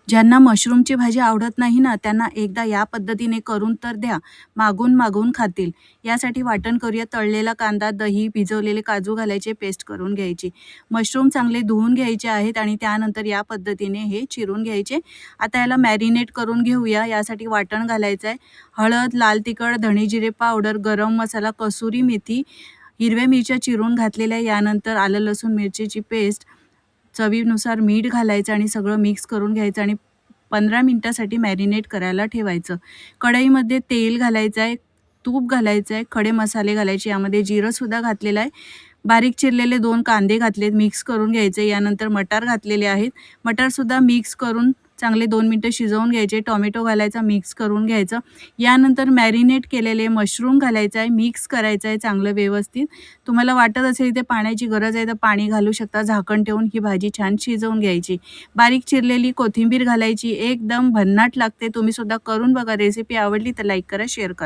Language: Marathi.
ज्यांना मशरूमची भाजी आवडत नाही ना, त्यांना एकदा या पद्धतीने करून तर द्या, मागून खातील. यासाठी वाटण करूया. तळलेला कांदा, दही, भिजवलेले काजू घालायचे, पेस्ट करून घ्यायची. मशरूम चांगले धुवून घ्यायचे आहेत आणि त्यानंतर या पद्धतीने हे चिरून घ्यायचे. आता याला मॅरिनेट करून घेऊया. यासाठी वाटण घालायचं आहे. हळद, लाल तिखट, धणे जिरे पावडर, गरम मसाला, कसुरी मेथी, हिरव्या मिरच्या चिरून घातलेल्या. यानंतर आलं लसूण मिरचीची पेस्ट, चवीनुसार मीठ घालायचं आणि सगळं मिक्स करून घ्यायचं आणि 15 मिनिटासाठी मॅरिनेट करायला ठेवायचं. कढईमध्ये तेल घालायचं आहे, तूप घालायचं आहे, खडे मसाले घालायचे. यामध्ये जिरंसुद्धा घातलेलं आहे. बारीक चिरलेले 2 कांदे घातलेत, मिक्स करून घ्यायचे. यानंतर मटार घातलेले आहेत. मटारसुद्धा मिक्स करून चांगले 2 मिनिटं शिजवून घ्यायचे. टोमॅटो घालायचा, मिक्स करून घ्यायचं. यानंतर मॅरिनेट केलेले मशरूम घालायचं आहे, मिक्स करायचं आहे चांगलं व्यवस्थित. तुम्हाला वाटत असेल इथे पाण्याची गरज आहे तर पाणी घालू शकता. झाकण ठेवून ही भाजी छान शिजवून घ्यायची. बारीक चिरलेली कोथिंबीर घालायची. एकदम भन्नाट लागते. तुम्ही सुद्धा करून बघा. रेसिपी आवडली तर लाईक करा, शेअर करा.